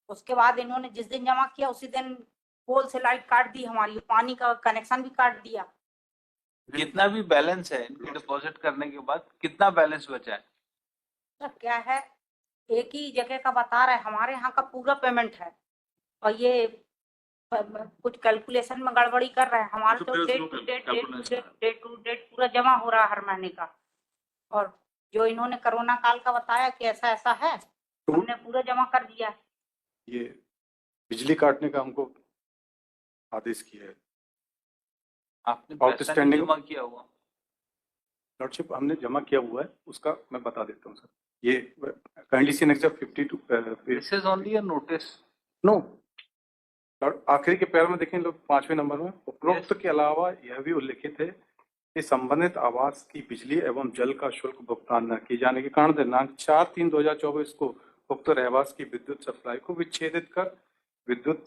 उसके बाद इन्होंने जिस दिन जमा किया उसी दिन पोल से लाइट काट दी हमारी, पानी का कनेक्शन भी काट दिया। कितना भी बैलेंस है इनके डिपॉजिट करने के बाद, कितना बैलेंस बचा है? सर क्या है, एक ही जगह का बता रहा है, हमारे यहाँ का पूरा पेमेंट है और ये कुछ कैलकुलेशन में गड़बड़ी कर रहा है। हमारे तो डेट टू डेट पूरा जमा हो रहा है हर महीने का, और जो इन्होंने कोरोना काल का बताया कि ऐसा ऐसा है, हमने पूरा जमा कर दिया। ये बिजली काटने का हमको आदेश किया है। आपने पैसा नहीं जमा किया हुआ? लॉर्डशिप हमने जमा किया हुआ है, उसका मैं बता देता हूँ सर। ये kindly see next 52 this is only a notice. No, आखिरी के पैर में देखें लोग 5वें नंबर में, उपरोक्त के अलावा यह भी उल्लिखित है कि संबंधित आवास की बिजली एवं जल का शुल्क भुगतान न किए जाने के कारण दिनांक 4/3/2024 को उक्त रहवास की विद्युत सप्लाई को विच्छेदित कर विद्युत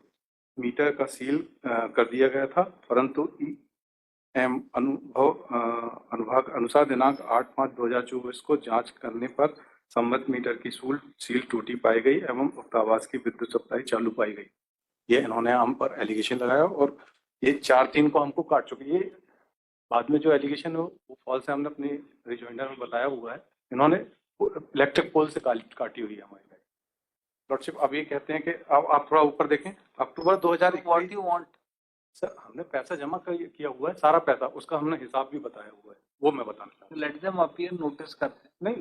मीटर का सील कर दिया गया था, परंतु अनुभाग अनुसार दिनांक 8/5/2024 को जांच करने पर संबंधित मीटर की सील टूटी पाई गई एवं उक्त आवास की विद्युत सप्लाई चालू पाई गई। ये इन्होंने हम पर एलिगेशन लगाया और ये 4/3 को हमको काट चुके। ये बाद में जो एलिगेशन है वो फॉल्स है, हमने अपनी रिजॉइंडर में बताया हुआ है। इन्होंने इलेक्ट्रिक पोल से काटी हुई है हमारी लाइट। लॉर्डशिप अब ये कहते हैं कि अब आप थोड़ा ऊपर देखें, अक्टूबर 2021 सर हमने पैसा जमा किया हुआ है, सारा पैसा, उसका हमने हिसाब भी बताया हुआ है, वो मैं बताना चाहता हूँ। लेट देम अपीयर नोटिस करते हैं। नहीं,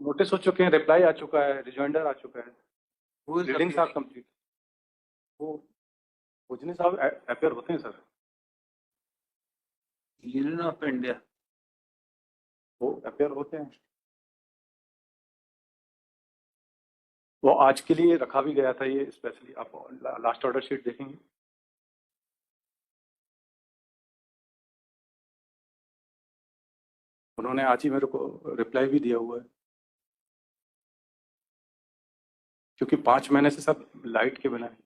नोटिस हो चुके हैं, रिप्लाई आ चुका है, रिजॉइंडर आ चुका है, रीडिंग्स आर कंप्लीट। वो भोजनी साहब अपेयर होते हैं सर, यूनियन ऑफ इंडिया, वो अपेयर होते हैं। वो आज के लिए रखा भी गया था ये स्पेशली, आप लास्ट ऑर्डर शीट देखेंगे। उन्होंने आज ही मेरे को रिप्लाई भी दिया हुआ है, क्योंकि 5 महीने से सब लाइट के बिना है।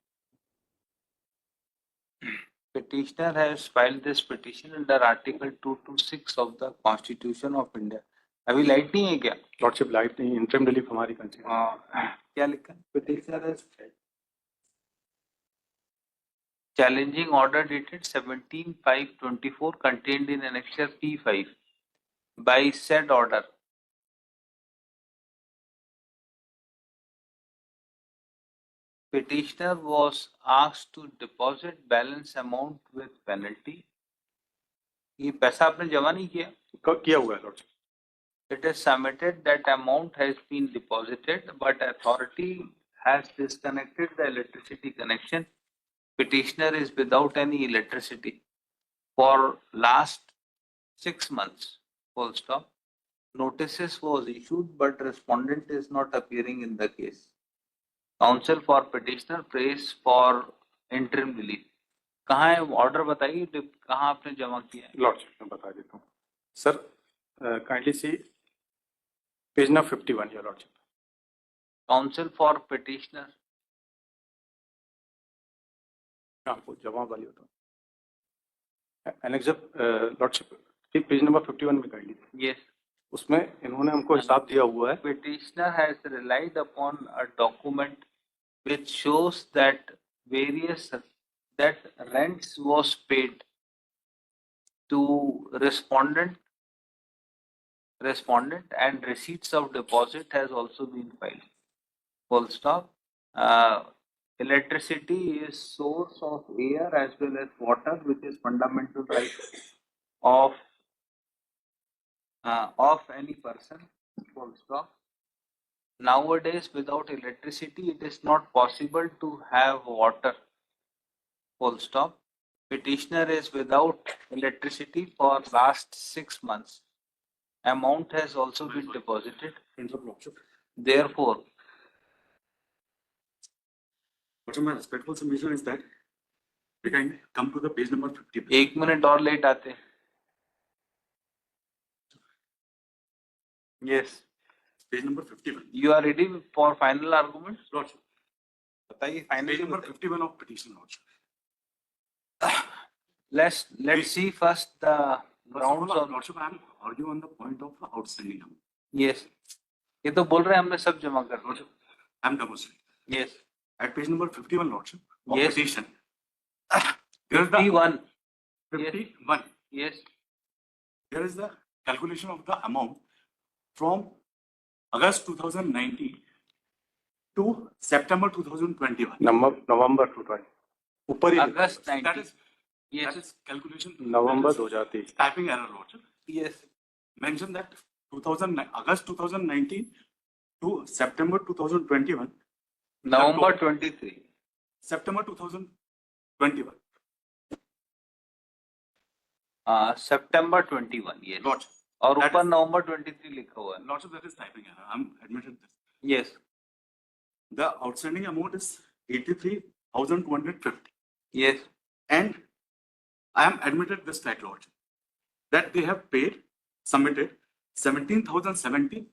Petitioner has filed this petition under Article 226 of the Constitution of India. अभी लाइट नहीं है क्या? लॉर्डशिप लाइट नहीं, इंटरिम रिलीफ हमारी कंसीडर। क्या लिखा? Petitioner has challenging order dated 17/5/24 contained in annexure P5 by said order. Petitioner was asked to deposit balance amount with penalty. ये पैसा आपने जमा नहीं किया? किया हुआ है lordship. It is submitted that amount has been deposited, but authority has disconnected the electricity connection. Petitioner is without any electricity for last 6 months. Full stop. Notices was issued, but respondent is not appearing in the case. Counsel for petitioner prays for interim relief. कहाँ है order बताइए, कहाँ आपने जमा किया है? Lordship मैं बता देता हूँ sir, kindly C page number 51 your lordship. Council for petitioner, आपको जमा वाली होता है एनेक्सर लॉर्डशिप, पेज नंबर 51 में काइंडली। यस, उसमें इन्होंने हमको हिसाब दिया हुआ है। Petitioner has relied upon a document which shows that rents was paid to respondent and receipts of deposit has also been filed. Full stop. Electricity is source of air as well as water, which is fundamental right of any person. Full stop. Nowadays, without electricity, it is not possible to have water. Full stop. Petitioner is without electricity for last 6 months. Amount has also been deposited. Therefore, What my respectful submission is that we can come to the page number 50. 1 minute और late आते हैं. Yes. Page number 51. You are ready for final argument? Lordship. बताइए final. Page number 51 of petition, Lordship. Let's see first the grounds of. Lordship, I am arguing on the point of outstanding amount. Yes. ये तो बोल रहे हैं हमने सब जमा कर. Lordship, I am demonstrating. Yes. at page number 51, Lordship, of Yes. petition, there is the 51. 51. Yes. There is the calculation of the amount from August 2019 to September 2021. नवंबर 2020 ऊपर ही लिखा August हुआ है। 19. That Yes. is calculation. November that is 2023 typing error, Lordship. Yes. Mention that August 2019 to September 2021. November 23. September 2021. September 21. Yes. Lordship. और that ऊपर is- November 23 लिखा हुआ है. Lordship, that is typing error. I'm admitted this. Yes. The outstanding amount is 83,250. Yes. And I am admitted this fact, Lordship, that they have submitted 17,070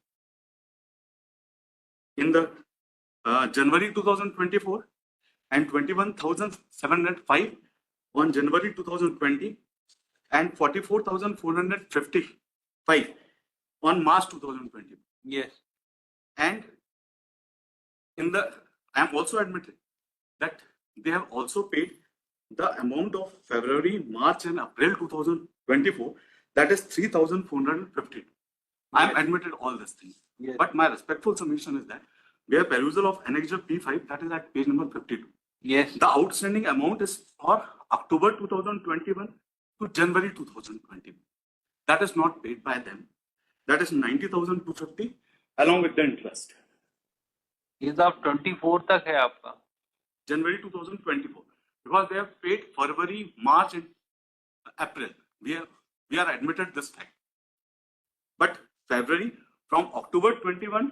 in the January 2024 and 21,705 on January 2020 and 44,455 on March 2020. Yes. And I am also admitted that they have also paid the amount of February, March, and April 2024, that is 3,450. I am admitted all these things. Yes. But my respectful submission is that we have perusal of Annexure P5, that is at page number 52. Yes. The outstanding amount is for October 2021 to January 2021. That is not paid by them. That is 90,250 along with the interest. ये तो आप 24 तक है आपका. January 2024, because they have paid February, March, and April. We are admitted this fact. But February, from October 21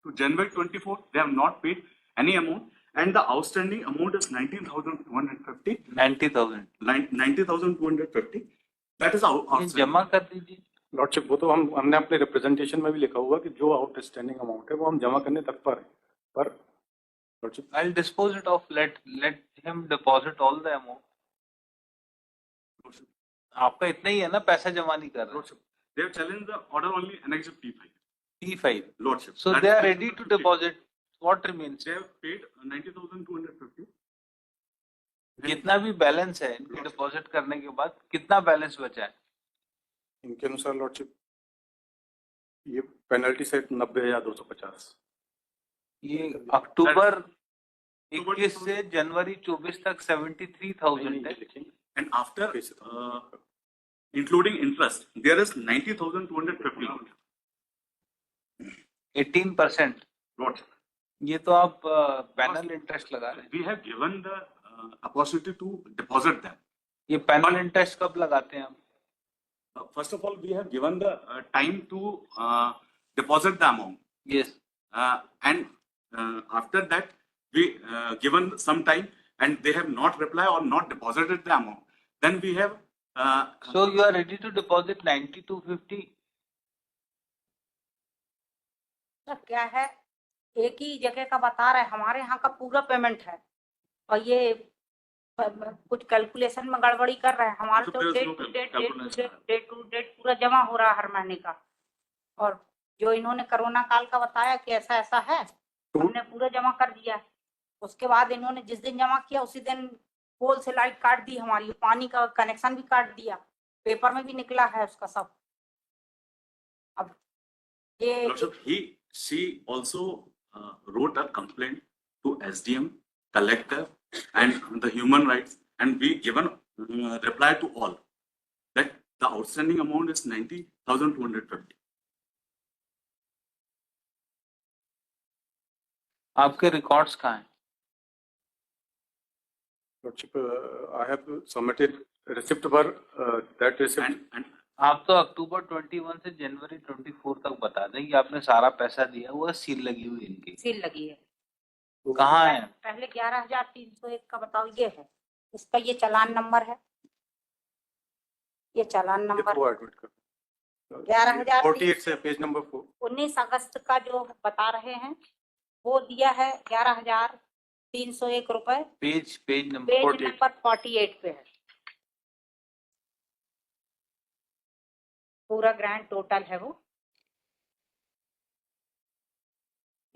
to January 24, they have not paid any amount, and the outstanding amount is 19,250. 90,000. 90,250. That is ये outstanding. जमा कर दीजिए. Lordship वो तो हमने अपने representation में भी लिखा हुआ कि जो आउटस्टैंडिंग अमाउंट है वो हम जमा करने तक पर है, पर lordship I'll dispose it off. Let him deposit all the amount. आपका इतना ही है ना, पैसा जमा नहीं कर रहे. Lordship, they have challenged the order only Annexure P5. P5. Lordship. So That they is are page ready number to 50. deposit. What remains? They have paid 90,250. जितना भी बैलेंस है इनके डिपॉजिट करने के बाद कितना बैलेंस बचा है इनके अनुसार लॉर्डशिप ये पेनल्टी से 90,250 ये अक्टूबर 21 से जनवरी 24 तक 73,000 है And after including interest, there is 90,250. 18%. What? ये तो आप पैनल इंटरेस्ट लगा रहे हैं. We have given the opportunity to deposit them. ये पैनल इंटरेस्ट कब लगाते हैं आप? First of all, we have given the time to deposit the amount. Yes. And after that, we given some time, and they have not replied or not deposited the amount. Then we have. So you are ready to deposit 90,250? Sir क्या है, एक ही जगह का बता रहे हैं, हमारे यहाँ का पूरा पेमेंट है और ये कुछ कैलकुलेशन में गड़बड़ी कर रहे हैं. हमारे तो डेट टू डेट पूरा जमा हो रहा है हर महीने का. और जो इन्होंने कोरोना काल का बताया कि ऐसा ऐसा है, हमने पूरा जमा कर दिया. उसके बाद इन्होंने जिस दिन जमा किया उसी दिन पोल से लाइट काट दी हमारी, पानी का कनेक्शन भी काट दिया, पेपर में भी निकला है उसका सब. अब ये she also wrote a complaint to SDM, collector, and the human rights, and we given reply to all that the outstanding amount is 90,250. आपके रिकॉर्ड्स कहाँ हैं? Lordship, I have submitted receipt for that receipt. And आप तो अक्टूबर 21 से जनवरी 24 तक बता दें कि आपने सारा पैसा दिया हुआ, सील लगी हुई इनकी. सील लगी है. कहाँ है? पहले 11,301 का बताओ, ये है इसका, ये चालान नंबर है, ये चालान नंबर 48 से पेज नंबर 4. 19 अगस्त का जो बता रहे हैं वो दिया है 11,301 रुपए. Page number page 48. नंबर 48 पे है. पूरा ग्रैंड टोटल है वो,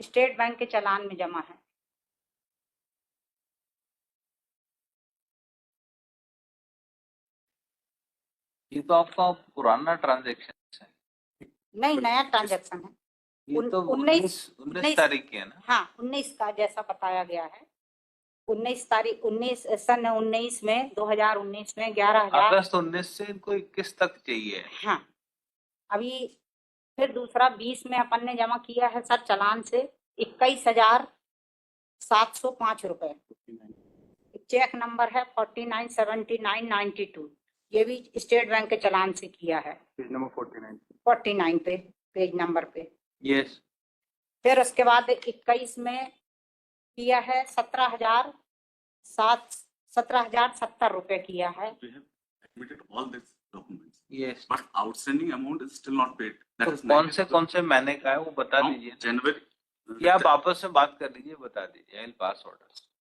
स्टेट बैंक के चालान में जमा है. ये तो आपका पुराना ट्रांजेक्शन है, नहीं, नया ट्रांजैक्शन है। ये तो 19 तारीख की है ना। हाँ, 19 का जैसा बताया गया है। 19 तारीख 19 सन 19 में 2019 में 11,000। अगस्त 19 से इनको 21 तक चाहिए। हाँ, अभी फिर दूसरा 20 में अपन ने जमा किया है सर चालान से 21,705 रुपए। चेक नंबर है 497992। ये भी स्टेट बैंक के चालान से किया है। पेज नंबर 49 पे, पेज नंबर पे। यस। फिर उसके बाद 21 में किया है 17,070 रुपए किया है। We have admitted all these documents, yes. but outstanding amount is still not paid. That तो is कौन से महीने का है वो बता from दीजिए, January. या आप आपस में बात कर लीजिए, बता दीजिए। I will pass order.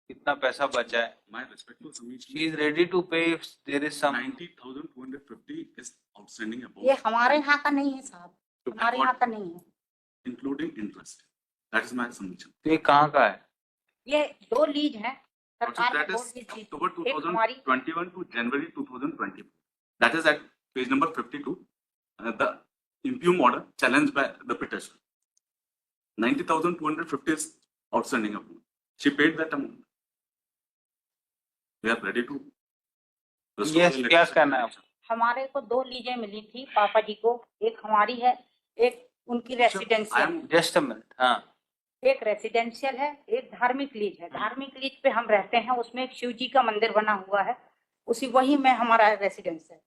कितना पैसा बचा है? My respectful submission. She is ready to pay if there is some. 90,250 is outstanding ये amount, हमारे यहाँ का नहीं है साहब, हमारे यहाँ का नहीं है। including interest. That is my submission. तो ये कहाँ का है? ये 2 लीज है Also, सरकार that ने is 2 लीज दी। October एक हमारी 2021 to January 2024. That is at page number 52. The impugned order challenged by the petitioner. 90,250 is outstanding amount. She paid that amount. We are ready to. restore Yes, the क्या electricity करना है? connection. हमारे को 2 लीजें मिली थी पापा जी को, एक हमारी है, एक उनकी I residential am just a minute. हाँ, एक रेसिडेंशियल है, एक धार्मिक लीज है। धार्मिक लीज पे हम रहते हैं, उसमें एक शिव जी का मंदिर बना हुआ है, उसी वही में हमारा रेसिडेंस है।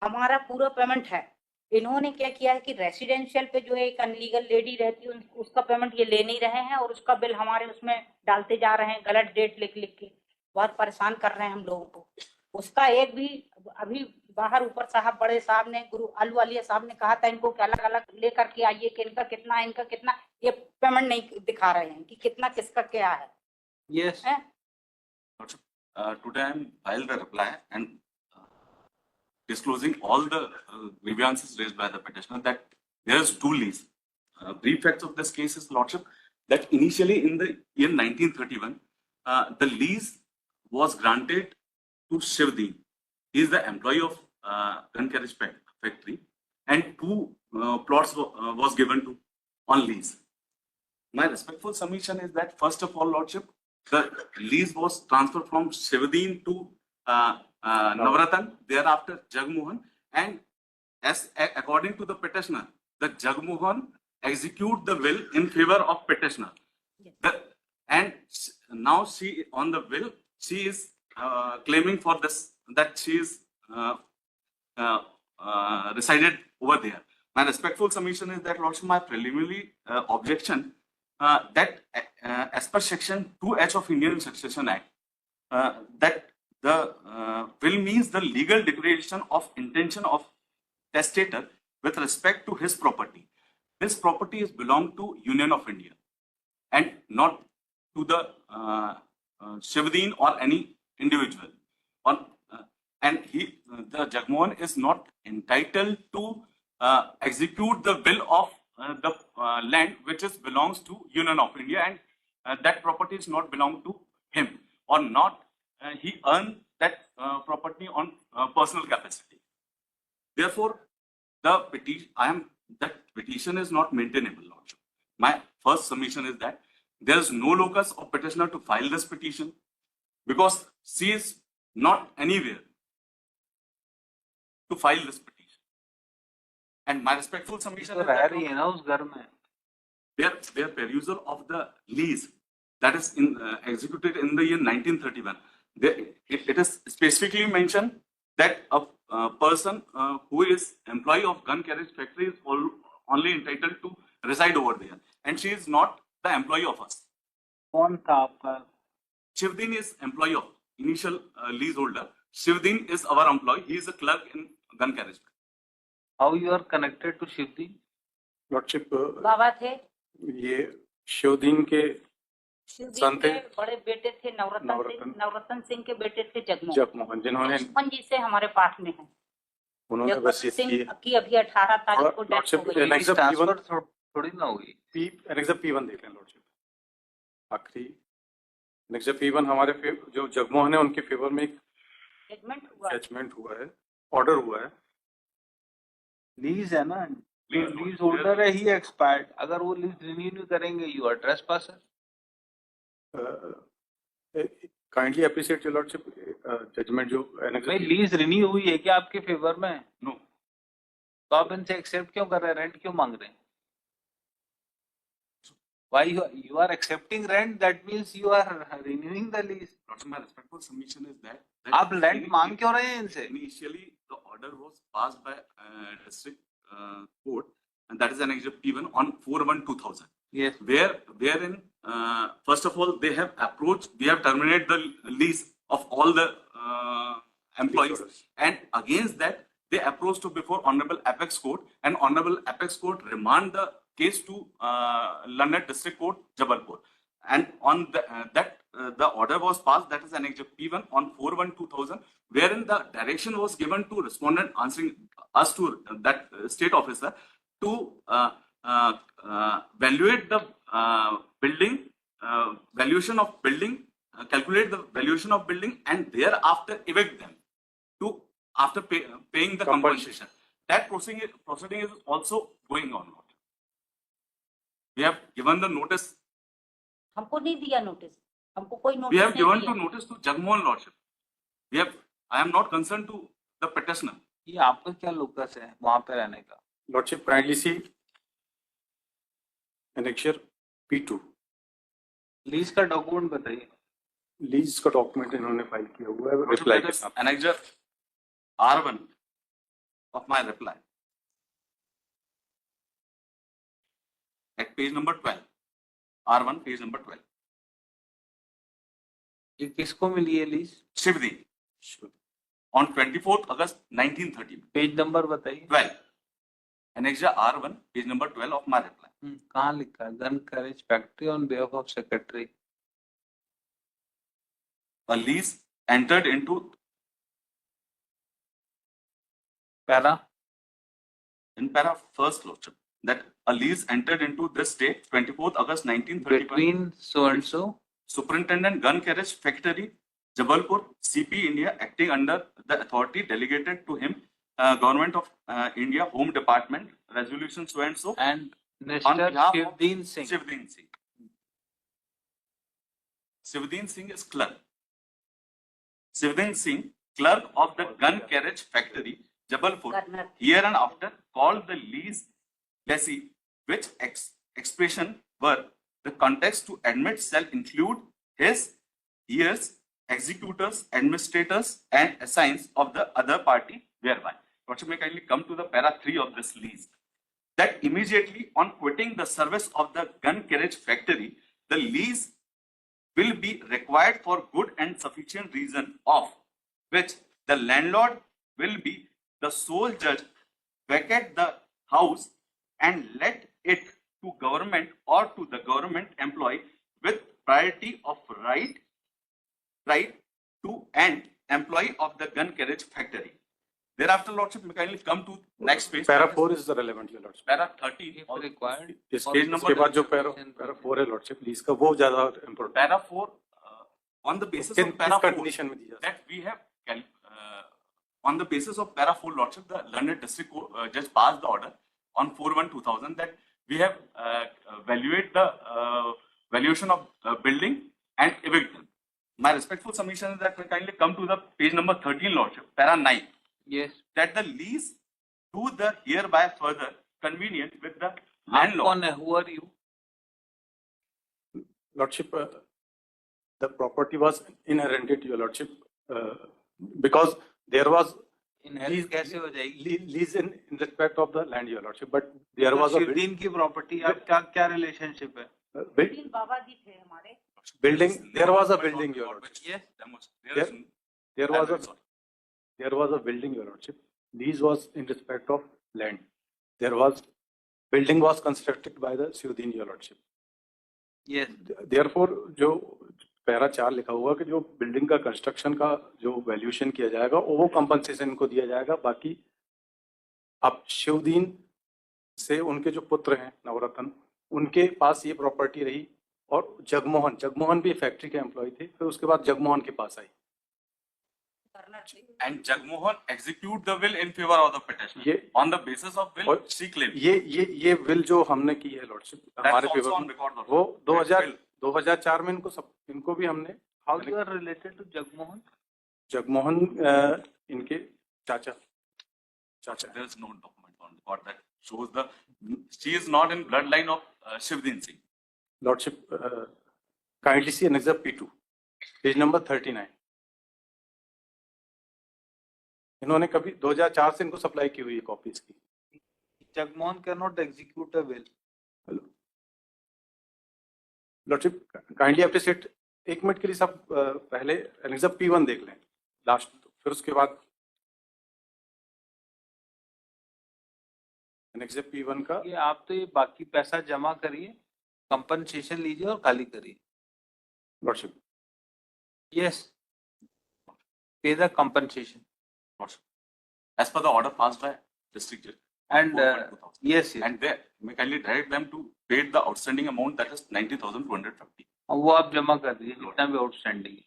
हमारा पूरा पेमेंट है। इन्होंने क्या किया है कि रेसिडेंशियल पे जो एक अनलीगल लेडी रहती है उसका पेमेंट ये ले नहीं रहे हैं, और उसका बिल हमारे उसमें डालते जा रहे हैं, गलत डेट लिख लिख के बहुत परेशान कर रहे हैं हम लोगों को। उसका एक भी अभी बाहर ऊपर साहब बड़े साहब ने, गुरु अलवालिया साहब ने कहा था इनको कि अलग अलग लेकर के आइए कि इनका कितना, ये पेमेंट नहीं दिखा रहे हैं कि कितना किसका क्या है। यस। हैं? today I am filed a reply and disclosing all the grievances raised by the petitioner that there is 2 leases. Brief facts of this case is, Lordship, that initially in the year 1931, the lease was granted to Shivdeen. He is the employee of gun carriage factory, and 2 plots was given to on lease. My respectful submission is that first of all, Lordship, the lease was transferred from Shivdeen to Navratan, thereafter Jagmohan, and as according to the petitioner, the Jagmohan execute the will in favor of petitioner. Now she on the will she is claiming for this that she is resided over there. My respectful submission is that, Lordship, my preliminary objection that as per section 2H of Indian Succession Act, that the will means the legal declaration of intention of testator with respect to his property. This property is belong to Union of India and not to the Shivdeen or any individual. And the Jagmohan is not entitled to execute the will of the land which is belongs to Union of India, and that property is not belong to him, or not he earned that property on personal capacity. Therefore, that petition is not maintainable, Lordship. My first submission is that there is no locus of petitioner to file this petition because she is not anywhere to file this petition. And my respectful submission तो is रह that रही है ना उस घर में। their perusal of the lease that is executed in the year 1931. It is specifically mentioned that a person who is employee of gun carriage factory is only entitled to reside over there, and she is not the employee of us. कौन था आपका? Shivdeen is employee of initial leaseholder. Shivdeen is our employee. He is a clerk in gun carriage factory. How you are connected to Shivdi? Lordship बाबा थे, ये शिवदीन के शिव जी संत के हैं। बड़े बेटे थे नवरत्न सिंह के बेटे थे जगमोहन। जगमोहन, जिन्होंने लक्ष्मण जी से हमारे पाठ में है। उन्होंने जगमोहन वसीयत सिंह की। की अभी 18 तारीख को डेथ हो लॉर्डशिप गई। एनेक्स ऑफ ट्रांसफर थोड़ी ना हुई। एनेक्स ऑफ P1 देख लें लॉर्डशिप। आखिरी एनेक्स ऑफ P1 हमारे जो जगमोहन है उनके फेवर में एक जजमेंट हुआ। जजमेंट हुआ है, ऑर्डर हुआ है लीज है ना, लीज होल्डर है, ही एक्सपायर्ड, अगर वो लीज रिन्यू नहीं करेंगे you are trespasser. Kindly appreciate your lordship judgment जो भाई लीज रिन्यू हुई है क्या आपके फेवर में? No. तो आप इनसे एक्सेप्ट क्यों कर रहे हैं, रेंट क्यों मांग रहे हैं? Why you are accepting rent? That means you are renewing the lease. Lordship, my respectful submission is that आप रेंट मांग क्यों रहे हैं इनसे? initially the order was passed by district court, and that is an P1 on 4/1/2000. Yes. Wherein first of all they have approached, we have terminated the lease of all the employees, and against that they approached to before Honorable Apex Court, and Honorable Apex Court remand the case to London District Court, Jabalpur, and on the order was passed, that is an P1 on 4/1/2000, wherein the direction was given to respondent answering us to that state officer to valuate the building, valuation of building, calculate the valuation of building, and thereafter evict them to after paying the compensation. That proceeding is also going on. We have given the notice. हमको नहीं दिया notice, हमको कोई notice We have नहीं given दिया। to notice to Jagmohan Lordship. I am not concerned to the petitioner. ये आपका क्या लोकस है वहां पे रहने का? लॉर्डशिप काइंडली सी एनेक्चर P2 लीज का डॉक्यूमेंट बताइए। लीज का डॉक्यूमेंट इन्होंने फाइल किया हुआ है रिप्लाई के साथ। Annexure R1 of my reply at page number 12. R1 page number 12. ये किसको मिली है lease? Shivdi on 24th August 1930. Page number बताइए। 12. Annexure R1 page number 12 of my reply. कहाँ लिखा है? Gun carriage factory on behalf of secretary. A lease entered into para in para first Lordship, that a lease entered into this date 24th August 1935 between so and so Superintendent Gun Carriage Factory, Jabalpur, CP India, acting under the authority delegated to him, Government of India, Home Department, Resolution so and so, and on Mr. behalf of Shivdeen Singh. Shivdeen Singh. Shivdeen Singh is clerk. Shivdeen Singh, clerk of the Gun Carriage Factory, Jabalpur, Governor। here and after called the lease lessee, which expression were the context to admit shall include his, heirs, executors, administrators, and assigns of the other party thereby. Lordship, may kindly come to the para 3 of this lease. That immediately on quitting the service of the gun carriage factory, the lease will be required for good and sufficient reason, of which the landlord will be the sole judge, vacate the house and let it to government or to the government employee with priority of right to an employee of the gun carriage factory. Thereafter, Lordship, may kindly come to next page. Para 4 is the relevant here, Lordship. Para 13. If required. इस page number इसके बाद जो para 4 है Lordship, lease का वो ज्यादा important Para 4, on the basis of किस para 4, condition में दी जाती है? that we have, on the basis of para 4, Lordship, the London District Court judge passed the order on 4/1/2000 that we have valuate the valuation of building and evict them. My respectful submission is that we kindly come to the page number 13, Lordship, para 9. Yes. That the lease to the hereby further convenient with the आप landlord. कौन है? Who are you? Lordship, the property was inherited to your Lordship because there was Inherit कैसे हो जाएगी? lease in respect of the land, your Lordship, but there was a Shivdeen की property, आप क्या relationship है? तीन बाबा जी थे हमारे। building, there was a building, your Lordship. Yes. There was a building, your Lordship. Lease was in respect of land. Building was constructed by the Shivdeen, your Lordship. Yes. Therefore, जो para 4 लिखा हुआ कि जो building का construction का जो valuation किया जाएगा वो कंपनसेशन को दिया जाएगा। बाकी अब शिवदीन से उनके जो पुत्र हैं नवरत्न, उनके पास ये प्रॉपर्टी रही, और जगमोहन भी फैक्ट्री के एम्प्लॉय थे, फिर उसके बाद जगमोहन के पास आई। and Jagmohan execute the will in favor of the petitioner. ये On the basis of will, और she claimed. ये विल जो हमने की है लॉर्डशिप That's हमारे also फेवर on में, record. Lord. वो That will. 2004 में इनको भी हमने How you are related to Jagmohan? Jagmohan इनके चाचा There is no document on record that shows the. She is not in bloodline of Shivdin Singh. Lordship kindly C annexure P2 page number 39। इन्होंने कभी 2004 से इनको सप्लाई की हुई है copies की। Jagmohan cannot execute a will. Lordship kindly appreciate, 1 minute के लिए सब पहले एनेक्सर P1 देख लें लास्ट, फिर उसके बाद एनेक्सर P1 का ये आप तो ये बाकी पैसा जमा करिए, कंपनसेशन लीजिए और खाली करिए। Lordship Yes. Pay the compensation. As per the order passed by district judge. And 4.2000. yes, yes. And they may kindly direct them to pay the outstanding amount, that is 90,250. वो आप जमा कर दीजिए जितना भी आउटस्टैंडिंग है।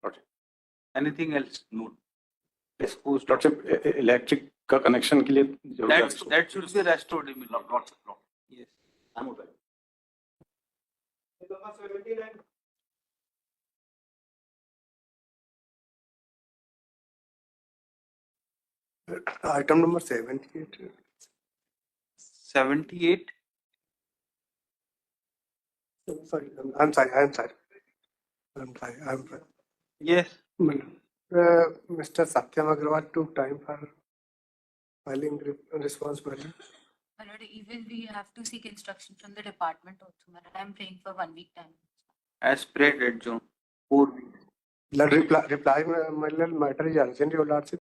Lordship Anything else? No. Lordship electric का connection के लिए That should be restored immediately. Lordship. Yes. I'm okay. Item number 78. 78. Sorry, I'm sorry. Yes. Mr. Satyam Agrawal took time for filing response. Madam. My lord, even we have to seek instruction from the department also. My lord, I'm praying for 1 week time. As prayed at June. 4 weeks. Reply, my lord, matter is urgent, your lordship.